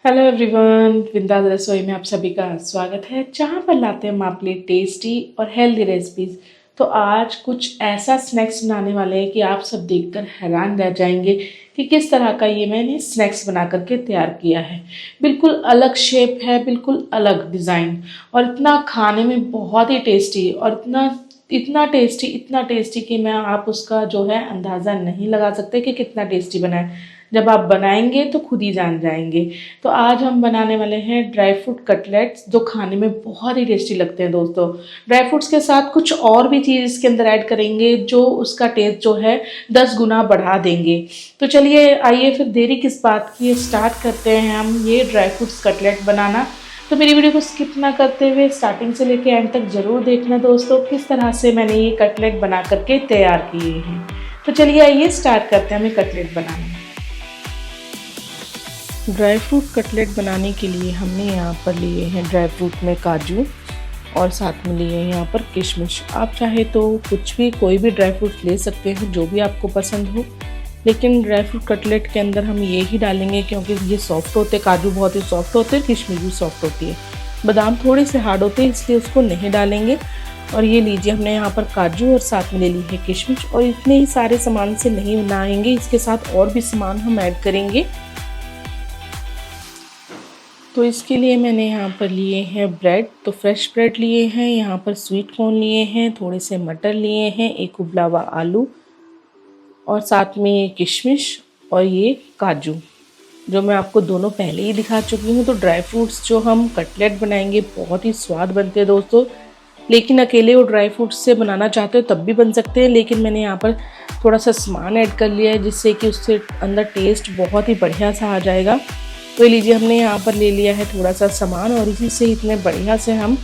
Hello everyone, विंदास रसोई में आप सभी का स्वागत है, जहां पर लाते हैं हम आपके लिए टेस्टी और हेल्दी रेसिपीज। तो आज कुछ ऐसा स्नैक्स बनाने वाले हैं कि आप सब देखकर हैरान रह जाएंगे कि किस तरह का ये मैंने स्नैक्स बना करके तैयार किया है। बिल्कुल अलग शेप है, बिल्कुल अलग डिज़ाइन, और इतना खाने में बहुत ही टेस्टी, और इतना टेस्टी कि मैं आप उसका जो है अंदाज़ा नहीं लगा सकते कि कितना टेस्टी बना है। जब आप बनाएंगे तो खुद ही जान जाएंगे। तो आज हम बनाने वाले हैं ड्राई फ्रूट कटलेट्स, जो खाने में बहुत ही टेस्टी लगते हैं दोस्तों। ड्राई फ्रूट्स के साथ कुछ और भी चीज़ इसके अंदर ऐड करेंगे जो उसका टेस्ट जो है 10 गुना बढ़ा देंगे। तो चलिए आइए फिर देरी किस बात की, स्टार्ट करते हैं हम ये ड्राई फ्रूट्स कटलेट बनाना। तो मेरी वीडियो को स्किप ना करते हुए स्टार्टिंग से लेकर एंड तक ज़रूर देखना दोस्तों, किस तरह से मैंने ये कटलेट बना करके तैयार किए हैं। तो चलिए आइए स्टार्ट करते हैं हमें कटलेट बनाना। ड्राई फ्रूट कटलेट बनाने के लिए हमने यहाँ पर लिए हैं ड्राई फ्रूट में काजू, और साथ में लिए हैं यहाँ पर किशमिश। आप चाहे तो कुछ भी कोई भी ड्राई फ्रूट ले सकते हैं जो भी आपको पसंद हो, लेकिन ड्राई फ्रूट कटलेट के अंदर हम ये ही डालेंगे क्योंकि ये सॉफ्ट होते हैं। काजू बहुत ही सॉफ्ट होते हैं, किशमिश भी सॉफ्ट होती है, बादाम थोड़े से हार्ड होते हैं, इसलिए उसको नहीं डालेंगे। और ये लीजिए, हमने यहाँ पर काजू और साथ में ले ली है किशमिश, और इतने ही सारे सामान से नहीं बनाएंगे, इसके साथ और भी सामान हम ऐड करेंगे। तो इसके लिए मैंने यहाँ पर लिए हैं ब्रेड, तो फ्रेश ब्रेड लिए हैं, यहाँ पर स्वीट कॉर्न लिए हैं, थोड़े से मटर लिए हैं, एक उबला हुआ आलू, और साथ में ये किशमिश और ये काजू, जो मैं आपको दोनों पहले ही दिखा चुकी हूँ। तो ड्राई फ्रूट्स जो हम कटलेट बनाएंगे बहुत ही स्वाद बनते हैं दोस्तों, लेकिन अकेले वो ड्राई फ्रूट्स से बनाना चाहते हो तब भी बन सकते हैं, लेकिन मैंने यहाँ पर थोड़ा सा सामान ऐड कर लिया है जिससे कि उससे अंदर टेस्ट बहुत ही बढ़िया सा आ जाएगा। तो लीजिए, हमने यहाँ पर ले लिया है थोड़ा सा सामान, और इसी से इतने बढ़िया से हम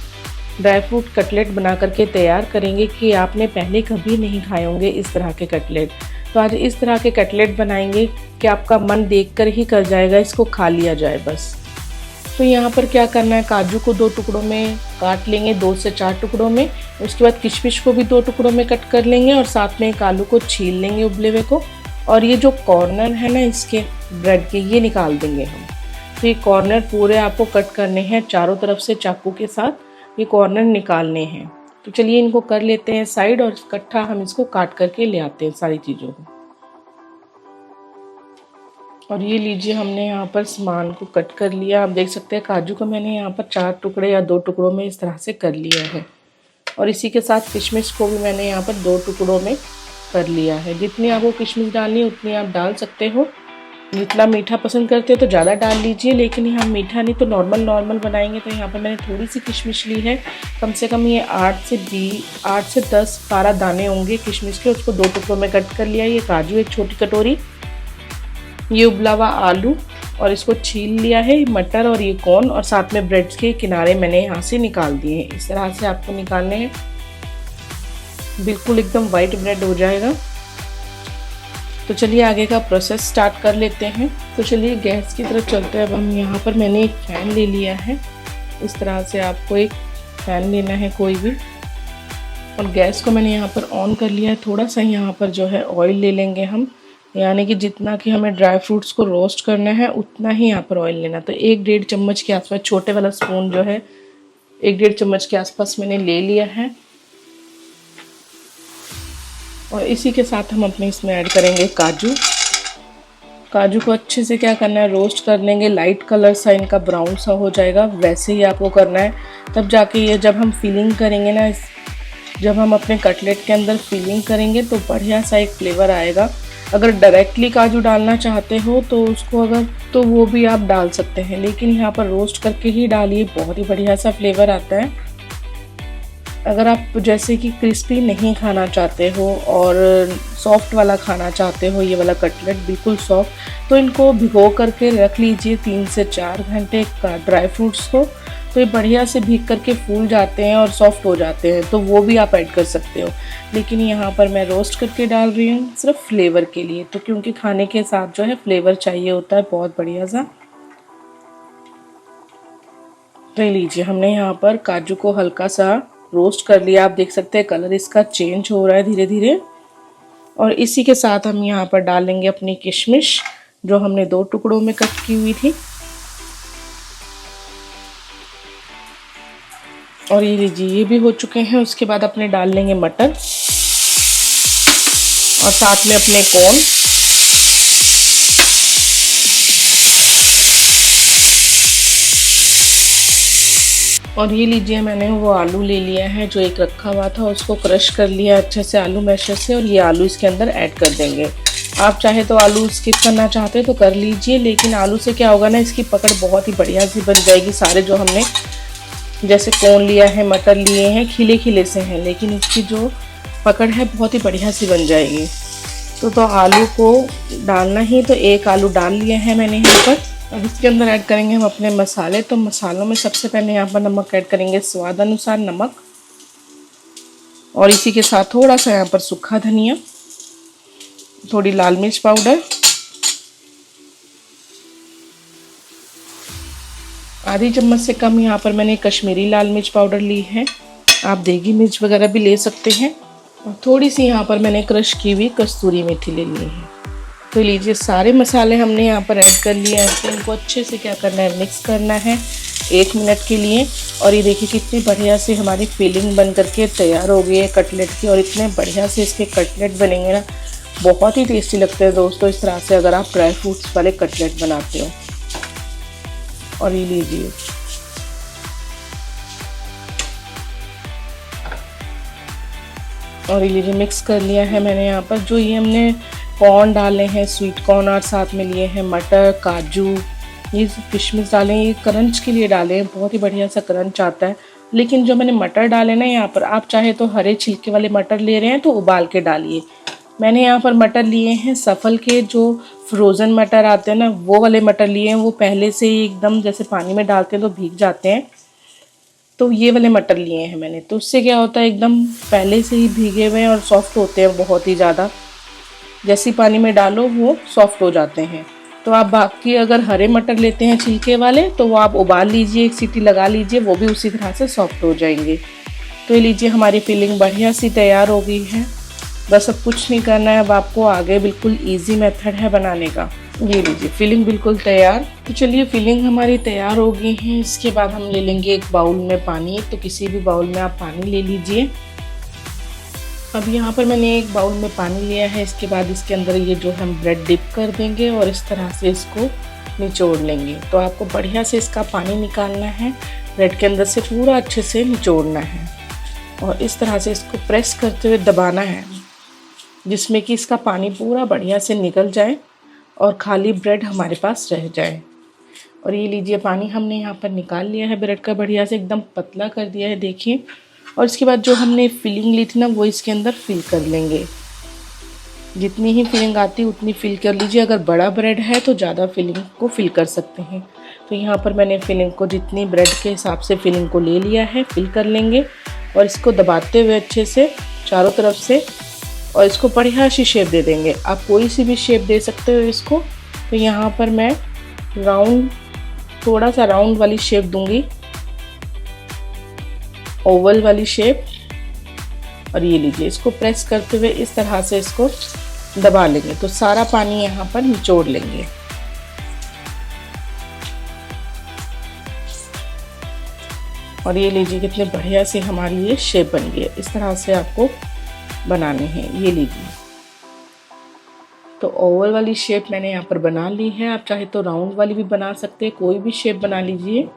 ड्राई फ्रूट कटलेट बना करके तैयार करेंगे कि आपने पहले कभी नहीं खाए होंगे इस तरह के कटलेट। तो आज इस तरह के कटलेट बनाएंगे कि आपका मन देखकर ही कर जाएगा इसको खा लिया जाए बस। तो यहाँ पर क्या करना है, काजू को 2 टुकड़ों में काट लेंगे, 2 से 4 टुकड़ों में। उसके बाद किशमिश को भी 2 टुकड़ों में कट कर लेंगे, और साथ में एक आलू को छील लेंगे उबले हुए को, और ये जो कॉर्नर है ना इसके ब्रेड के, ये निकाल देंगे हम। तो ये कॉर्नर पूरे आपको कट करने हैं चारों तरफ से चाकू के साथ, ये कॉर्नर निकालने हैं। तो चलिए इनको कर लेते हैं साइड, और इकट्ठा हम इसको काट करके ले आते हैं सारी चीज़ों को। और ये लीजिए, हमने यहाँ पर सामान को कट कर लिया। आप देख सकते हैं काजू को मैंने यहाँ पर 4 टुकड़े या 2 टुकड़ों में इस तरह से कर लिया है, और इसी के साथ किशमिश को भी मैंने यहाँ पर 2 टुकड़ों में कर लिया है। जितनी आपको किशमिश डालनी है उतनी आप डाल सकते हो, जितना मीठा पसंद करते हो तो ज़्यादा डाल लीजिए, लेकिन हम मीठा नहीं तो नॉर्मल बनाएंगे। तो यहाँ पर मैंने थोड़ी सी किशमिश ली है, कम से कम ये 8 से 10 12 दाने होंगे किशमिश के, उसको 2 टुकड़ों में कट कर लिया। ये काजू 1 छोटी कटोरी, ये उबला हुआ आलू, और इसको छील लिया है, मटर और ये कॉर्न, और साथ में ब्रेड के किनारे मैंने यहाँ से निकाल दिए हैं। इस तरह से आपको निकालने हैं, बिल्कुल एकदम वाइट ब्रेड हो जाएगा। तो चलिए आगे का प्रोसेस स्टार्ट कर लेते हैं। तो चलिए गैस की तरफ चलते हैं। अब हम यहाँ पर मैंने एक फ़ैन ले लिया है, इस तरह से आपको एक फ़ैन लेना है कोई भी, और गैस को मैंने यहाँ पर ऑन कर लिया है। थोड़ा सा यहाँ पर जो है ऑयल ले लेंगे हम, यानी कि जितना कि हमें ड्राई फ्रूट्स को रोस्ट करना है उतना ही यहाँ पर ऑयल लेना। तो 1-1.5 चम्मच के आसपास, छोटे वाला स्पून जो है 1-1.5 चम्मच के आसपास मैंने ले लिया है, और इसी के साथ हम अपने इसमें ऐड करेंगे काजू को अच्छे से क्या करना है, रोस्ट कर लेंगे। लाइट कलर सा इनका ब्राउन सा हो जाएगा, वैसे ही आपको करना है। तब जाके ये जब हम फिलिंग करेंगे ना, जब हम अपने कटलेट के अंदर फिलिंग करेंगे तो बढ़िया सा एक फ्लेवर आएगा। अगर डायरेक्टली काजू डालना चाहते हो तो उसको तो वो भी आप डाल सकते हैं, लेकिन यहाँ पर रोस्ट करके ही डालिए, बहुत ही बढ़िया सा फ्लेवर आता है। अगर आप जैसे कि क्रिस्पी नहीं खाना चाहते हो और सॉफ्ट वाला खाना चाहते हो, ये वाला कटलेट बिल्कुल सॉफ्ट, तो इनको भिगो करके रख लीजिए 3 से 4 घंटे का ड्राई फ्रूट्स को। तो ये बढ़िया से भीग करके फूल जाते हैं और सॉफ्ट हो जाते हैं, तो वो भी आप ऐड कर सकते हो। लेकिन यहाँ पर मैं रोस्ट करके डाल रही हूँ सिर्फ फ्लेवर के लिए, तो क्योंकि खाने के साथ जो है फ्लेवर चाहिए होता है बहुत बढ़िया सा। तो लीजिए, हमने यहाँ पर काजू को हल्का सा रोस्ट कर लिया। आप देख सकते हैं कलर इसका चेंज हो रहा है धीरे धीरे, और इसी के साथ हम यहाँ पर डालेंगे अपनी किशमिश जो हमने 2 टुकड़ों में कट की हुई थी। और ये लीजिए ये भी हो चुके हैं। उसके बाद अपने डाल लेंगे मटर और साथ में अपने कॉर्न। और ये लीजिए मैंने वो आलू ले लिया है जो एक रखा हुआ था, उसको क्रश कर लिया अच्छे से आलू मैशर से, और ये आलू इसके अंदर ऐड कर देंगे। आप चाहे तो आलू स्किप करना चाहते हैं तो कर लीजिए, लेकिन आलू से क्या होगा ना, इसकी पकड़ बहुत ही बढ़िया सी बन जाएगी। सारे जो हमने जैसे कॉर्न लिया है, मटर लिए हैं, खिले खिले से हैं, लेकिन इसकी जो पकड़ है बहुत ही बढ़िया सी बन जाएगी। तो आलू को डालना ही, तो एक आलू डाल लिया है मैंने यहाँ पर। अब इसके अंदर ऐड करेंगे हम अपने मसाले। तो मसालों में सबसे पहले यहाँ पर नमक ऐड करेंगे, स्वाद अनुसार नमक, और इसी के साथ थोड़ा सा यहाँ पर सूखा धनिया, थोड़ी लाल मिर्च पाउडर, आधी चम्मच से कम यहाँ पर मैंने कश्मीरी लाल मिर्च पाउडर ली है। आप देगी मिर्च वगैरह भी ले सकते हैं। और थोड़ी सी यहाँ पर मैंने क्रश की हुई कस्तूरी मेथी ले ली है। तो लीजिए सारे मसाले हमने यहाँ पर ऐड कर लिए हैं। तो इनको अच्छे से क्या करना है, मिक्स करना है 1 मिनट के लिए। और ये देखिए कितनी बढ़िया से हमारी फिलिंग बन करके तैयार हो गई है कटलेट की। और इतने बढ़िया से इसके कटलेट बनेंगे ना, बहुत ही टेस्टी लगते हैं दोस्तों इस तरह से, अगर आप ड्राई फ्रूट्स वाले कटलेट बनाते हो। और ये लीजिए और ये लीजिए मिक्स कर लिया है मैंने यहाँ पर। जो ये हमने कॉर्न डाले हैं, स्वीट कॉर्न, और साथ में लिए हैं मटर, काजू, ये किशमिश डाले हैं, ये क्रंच के लिए डाले हैं, बहुत ही बढ़िया सा क्रंच आता है। लेकिन जो मैंने मटर डाले ना यहाँ पर, आप चाहे तो हरे छिलके वाले मटर ले रहे हैं तो उबाल के डालिए। मैंने यहाँ पर मटर लिए हैं सफल के, जो फ्रोज़न मटर आते हैं ना, वो वाले मटर लिए हैं। वो पहले से ही एकदम जैसे पानी में डालते हैं तो भीग जाते हैं, तो ये वाले मटर लिए हैं मैंने। तो उससे क्या होता है, एकदम पहले से ही भीगे हुए हैं और सॉफ्ट होते हैं बहुत ही ज़्यादा। जैसे पानी में डालो वो सॉफ्ट हो जाते हैं। तो आप बाकी अगर हरे मटर लेते हैं छिलके वाले, तो वो आप उबाल लीजिए, 1 सीटी लगा लीजिए, वो भी उसी तरह से सॉफ्ट हो जाएंगे। तो ये लीजिए हमारी फिलिंग बढ़िया सी तैयार हो गई है। बस अब कुछ नहीं करना है, अब आपको आगे बिल्कुल इजी मेथड है बनाने का। ये लीजिए फिलिंग बिल्कुल तैयार। तो चलिए फिलिंग हमारी तैयार हो गई है। इसके बाद हम ले लेंगे एक बाउल में पानी। तो किसी भी बाउल में आप पानी ले लीजिए। अब यहाँ पर मैंने एक बाउल में पानी लिया है। इसके बाद इसके अंदर ये जो हम ब्रेड डिप कर देंगे और इस तरह से इसको निचोड़ लेंगे। तो आपको बढ़िया से इसका पानी निकालना है, ब्रेड के अंदर से पूरा अच्छे से निचोड़ना है, और इस तरह से इसको प्रेस करते हुए दबाना है, जिसमें कि इसका पानी पूरा बढ़िया से निकल जाए और खाली ब्रेड हमारे पास रह जाए। और ये लीजिए पानी हमने यहाँ पर निकाल लिया है ब्रेड का, बढ़िया से एकदम पतला कर दिया है, देखिए। और इसके बाद जो हमने फिलिंग ली थी ना, वो इसके अंदर फिल कर लेंगे। जितनी ही फिलिंग आती है उतनी फिल कर लीजिए। अगर बड़ा ब्रेड है तो ज़्यादा फिलिंग को फिल कर सकते हैं। तो यहाँ पर मैंने फिलिंग को जितनी ब्रेड के हिसाब से फिलिंग को ले लिया है, फिल कर लेंगे। और इसको दबाते हुए अच्छे से चारों तरफ से, और इसको बढ़िया सी शेप दे देंगे। आप कोई सी भी शेप दे सकते हो इसको। तो यहाँ पर मैं राउंड, थोड़ा सा राउंड वाली शेप दूंगी, ओवल वाली शेप। और ये लीजिए इसको प्रेस करते हुए इस तरह से इसको दबा लेंगे, तो सारा पानी यहाँ पर निचोड़ लेंगे। और ये लीजिए कितने बढ़िया से हमारी ये शेप बन गई है। इस तरह से आपको बनाने हैं। ये लीजिए, तो ओवल वाली शेप मैंने यहाँ पर बना ली है। आप चाहे तो राउंड वाली भी बना सकते हैं, कोई भी शेप बना लीजिए।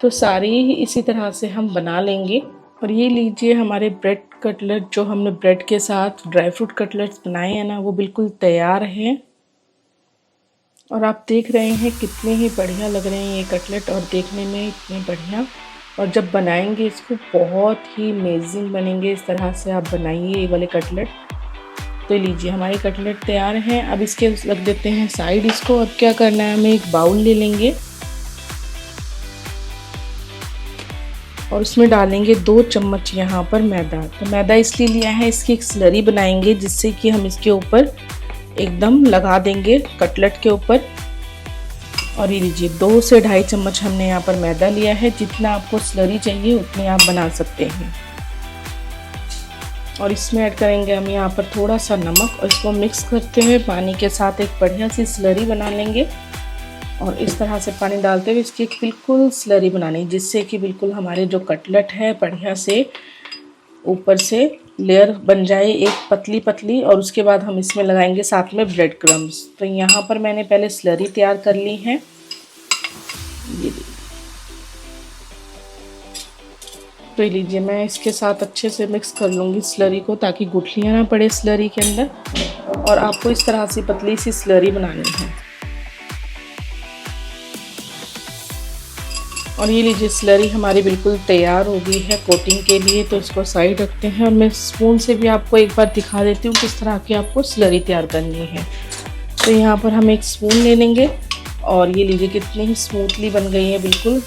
तो सारी ही इसी तरह से हम बना लेंगे। और ये लीजिए हमारे ब्रेड कटलेट, जो हमने ब्रेड के साथ ड्राई फ्रूट कटलेट्स बनाए हैं ना, वो बिल्कुल तैयार हैं। और आप देख रहे हैं कितने ही बढ़िया लग रहे हैं ये कटलेट, और देखने में इतने बढ़िया। और जब बनाएंगे इसको बहुत ही अमेजिंग बनेंगे। इस तरह से आप बनाइए ये वाले कटलेट। तो लीजिए हमारे कटलेट तैयार हैं। अब इसके रख देते हैं साइड इसको। अब क्या करना है, हमें एक बाउल ले लेंगे और उसमें डालेंगे 2 चम्मच यहाँ पर मैदा। तो मैदा इसलिए लिया है, इसकी एक स्लरी बनाएंगे, जिससे कि हम इसके ऊपर एकदम लगा देंगे कटलेट के ऊपर। और ये लीजिए 2 से 2.5 चम्मच हमने यहाँ पर मैदा लिया है। जितना आपको स्लरी चाहिए उतनी आप बना सकते हैं। और इसमें ऐड करेंगे हम यहाँ पर थोड़ा सा नमक, और इसको मिक्स करते हुए पानी के साथ एक बढ़िया सी स्लरी बना लेंगे। और इस तरह से पानी डालते हुए इसकी एक बिल्कुल स्लरी बनानी, जिससे कि बिल्कुल हमारे जो कटलेट है बढ़िया से ऊपर से लेयर बन जाए एक पतली पतली। और उसके बाद हम इसमें लगाएंगे साथ में ब्रेड क्रम्स। तो यहाँ पर मैंने पहले स्लरी तैयार कर ली है, ये तो लीजिए मैं इसके साथ अच्छे से मिक्स कर लूँगी स्लरी को, ताकि गुठलियाँ ना पड़े स्लरी के अंदर। और आपको इस तरह से पतली सी स्लरी बनानी है। और ये लीजिए स्लरी हमारी बिल्कुल तैयार हो गई है कोटिंग के लिए। तो इसको साइड रखते हैं और मैं स्पून से भी आपको एक बार दिखा देती हूँ किस तरह की आपको स्लरी तैयार करनी है। तो यहाँ पर हम एक स्पून ले लेंगे और ये लीजिए कितनी ही स्मूथली बन गई है बिल्कुल।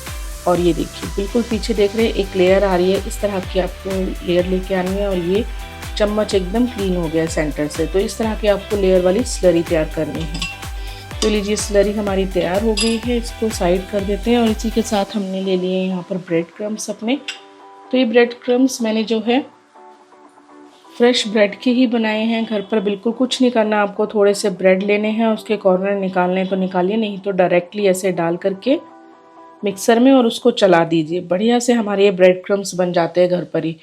और ये देखिए बिल्कुल पीछे देख रहे हैं एक लेयर आ रही है, इस तरह की आपको लेयर लेके आनी है। और ये चम्मच एकदम क्लीन हो गया है सेंटर से। तो इस तरह की आपको लेयर वाली स्लरी तैयार करनी है। तो लीजिए स्लरी हमारी तैयार हो गई है, इसको साइड कर देते हैं। और इसी के साथ हमने ले लिए यहाँ पर ब्रेड क्रम्स अपने। तो ये ब्रेड क्रम्स मैंने जो है फ्रेश ब्रेड के ही बनाए हैं घर पर। बिल्कुल कुछ नहीं करना आपको, थोड़े से ब्रेड लेने हैं, उसके कॉर्नर निकालने तो निकालिए, नहीं तो डायरेक्टली ऐसे डाल करके मिक्सर में और उसको चला दीजिए। बढ़िया से हमारे ये ब्रेड क्रम्स बन जाते हैं घर पर ही।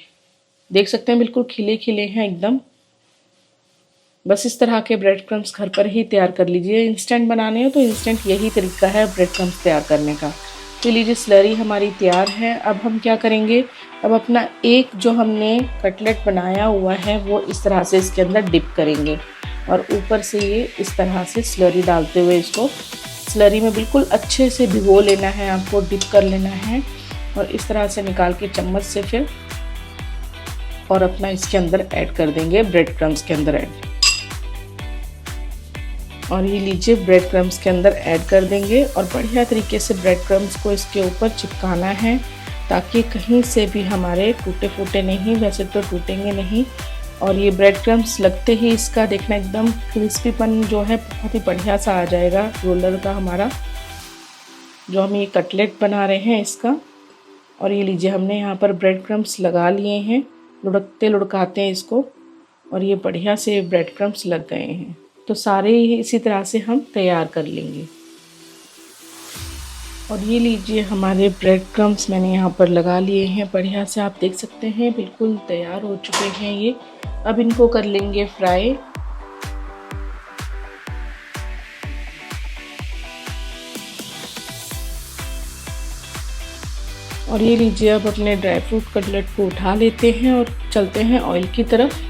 देख सकते हैं बिल्कुल खिले खिले हैं एकदम। बस इस तरह के ब्रेड क्रम्स घर पर ही तैयार कर लीजिए। इंस्टेंट बनाने हो तो इंस्टेंट यही तरीका है ब्रेड क्रम्स तैयार करने का। तो लीजिए स्लरी हमारी तैयार है। अब हम क्या करेंगे, अब अपना एक जो हमने कटलेट बनाया हुआ है वो इस तरह से इसके अंदर डिप करेंगे। और ऊपर से ये इस तरह से स्लरी डालते हुए इसको स्लरी में बिल्कुल अच्छे से भिगो लेना है, आपको डिप कर लेना है। और इस तरह से निकाल के चम्मच से फिर और अपना इसके अंदर ऐड कर देंगे, ब्रेड क्रम्स के अंदर ऐड। और ये लीजिए ब्रेड क्रम्स के अंदर ऐड कर देंगे और बढ़िया तरीके से ब्रेड क्रम्स को इसके ऊपर चिपकाना है, ताकि कहीं से भी हमारे टूटे फूटे नहीं, वैसे तो टूटेंगे नहीं। और ये ब्रेड क्रम्स लगते ही इसका देखना एकदम क्रिस्पीपन जो है बहुत ही बढ़िया सा आ जाएगा रोलर का हमारा, जो हम ये कटलेट बना रहे हैं इसका। और ये लीजिए हमने यहाँ पर ब्रेड क्रम्स लगा लिए हैं, लुढ़कते लुढ़काते हैं इसको और ये बढ़िया से ब्रेड क्रम्स लग गए हैं। तो सारे इसी तरह से हम तैयार कर लेंगे। और ये लीजिए हमारे ब्रेड क्रम्स मैंने यहाँ पर लगा लिए हैं बढ़िया से, आप देख सकते हैं बिल्कुल तैयार हो चुके हैं ये। अब इनको कर लेंगे फ्राई। और ये लीजिए अब अपने ड्राई फ्रूट कटलेट को उठा लेते हैं और चलते हैं ऑयल की तरफ।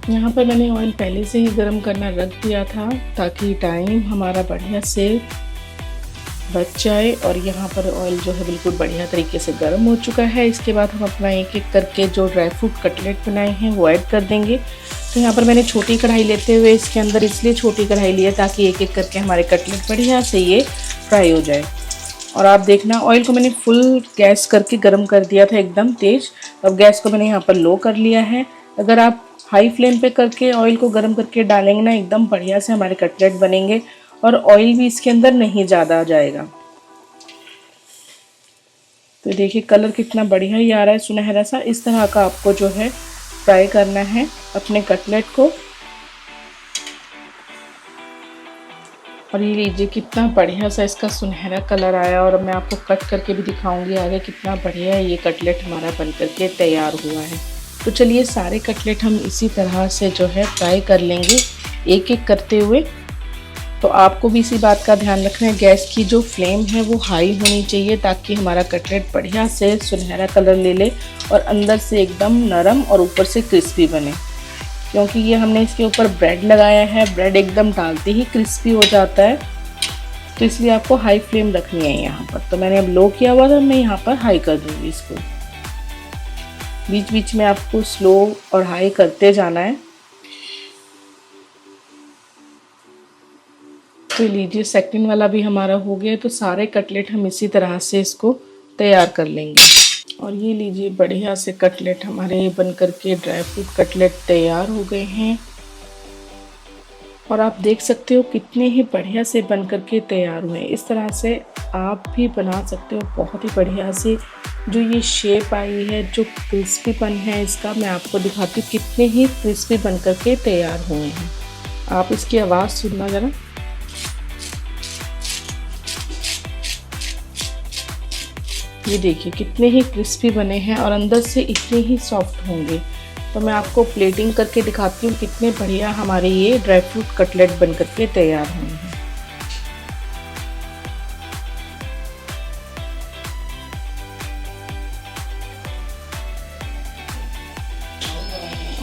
यहाँ पर मैंने ऑयल पहले से ही गर्म करना रख दिया था, ताकि टाइम हमारा बढ़िया से बच जाए। और यहाँ पर ऑयल जो है बिल्कुल बढ़िया तरीके से गर्म हो चुका है। इसके बाद हम अपना एक एक करके जो ड्राई फ्रूट कटलेट बनाए हैं वो ऐड कर देंगे। तो यहाँ पर मैंने छोटी कढ़ाई लेते हुए इसके अंदर इसलिए छोटी कढ़ाई ली है, ताकि एक एक करके हमारे कटलेट बढ़िया से ये फ्राई हो जाए। और आप देखना ऑयल को मैंने फुल गैस करके गर्म कर दिया था एकदम तेज़। अब गैस को मैंने यहाँ पर लो कर लिया है। अगर आप हाई फ्लेम पे करके ऑयल को गर्म करके डालेंगे ना, एकदम बढ़िया से हमारे कटलेट बनेंगे और ऑयल भी इसके अंदर नहीं ज़्यादा आ जाएगा। तो देखिए कलर कितना बढ़िया ही आ रहा है, सुनहरा सा। इस तरह का आपको जो है फ्राई करना है अपने कटलेट को। और ये लीजिए कितना बढ़िया सा इसका सुनहरा कलर आया। और मैं आपको कट करके भी दिखाऊंगी आगे कितना बढ़िया ये कटलेट हमारा बन करके तैयार हुआ है। तो चलिए सारे कटलेट हम इसी तरह से जो है फ्राई कर लेंगे एक एक करते हुए। तो आपको भी इसी बात का ध्यान रखना है, गैस की जो फ्लेम है वो हाई होनी चाहिए, ताकि हमारा कटलेट बढ़िया से सुनहरा कलर ले ले और अंदर से एकदम नरम और ऊपर से क्रिस्पी बने। क्योंकि ये हमने इसके ऊपर ब्रेड लगाया है, ब्रेड एकदम डालते ही क्रिस्पी हो जाता है, तो इसलिए आपको हाई फ्लेम रखनी है यहाँ पर। तो मैंने अब लो किया हुआ था, मैं यहाँ पर हाई कर दूँगी इसको। बीच बीच में आपको स्लो और हाई करते जाना है। तो लीजिए सेकंड वाला भी हमारा हो गया। तो सारे कटलेट हम इसी तरह से इसको तैयार कर लेंगे। और ये लीजिए बढ़िया से कटलेट हमारे बन करके ड्राई फ्रूट कटलेट तैयार हो गए हैं। और आप देख सकते हो कितने ही बढ़िया से बन करके तैयार हुए हैं। इस तरह से आप भी बना सकते हो बहुत ही बढ़िया से। जो ये शेप आई है, जो क्रिस्पीपन है इसका, मैं आपको दिखाती हूँ कितने ही क्रिस्पी बन करके तैयार हुए हैं। आप इसकी आवाज़ सुनना ज़रा। ये देखिए कितने ही क्रिस्पी बने हैं और अंदर से इतने ही सॉफ्ट होंगे। तो मैं आपको प्लेटिंग करके दिखाती हूँ कितने बढ़िया हमारे ये ड्राई फ्रूट कटलेट बन करके तैयार हुए हैं।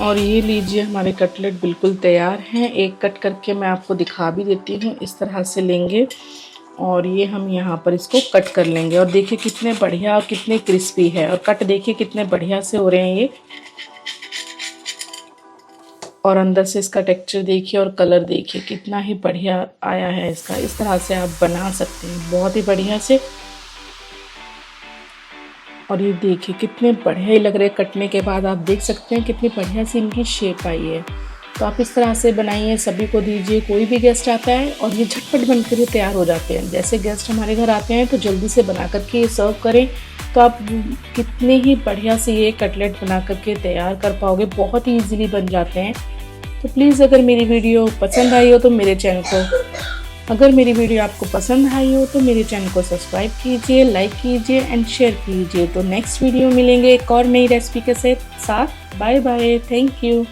और ये लीजिए हमारे कटलेट बिल्कुल तैयार हैं। एक कट करके मैं आपको दिखा भी देती हूँ। इस तरह से लेंगे और ये हम यहाँ पर इसको कट कर लेंगे और देखिए कितने बढ़िया और कितने क्रिस्पी है, और कट देखिए कितने बढ़िया से हो रहे हैं ये, और अंदर से इसका टेक्सचर देखिए और कलर देखिए कितना ही बढ़िया आया है इसका। इस तरह से आप बना सकते हैं बहुत ही बढ़िया से। और ये देखिए कितने बढ़िया ही लग रहे हैं, कटने के बाद आप देख सकते हैं कितनी बढ़िया सी इनकी शेप आई है। तो आप इस तरह से बनाइए, सभी को दीजिए। कोई भी गेस्ट आता है और ये झटपट बनकर तैयार हो जाते हैं। जैसे गेस्ट हमारे घर आते हैं तो जल्दी से बना करके ये सर्व करें तो आप कितने ही बढ़िया से ये कटलेट बना करके तैयार कर पाओगे, बहुत ही ईजिली बन जाते हैं। तो प्लीज़ अगर मेरी वीडियो पसंद आई हो तो मेरे चैनल को मेरे चैनल को सब्सक्राइब कीजिए, लाइक कीजिए एंड शेयर कीजिए। तो नेक्स्ट वीडियो मिलेंगे एक और नई रेसिपी के साथ। Bye bye, thank you.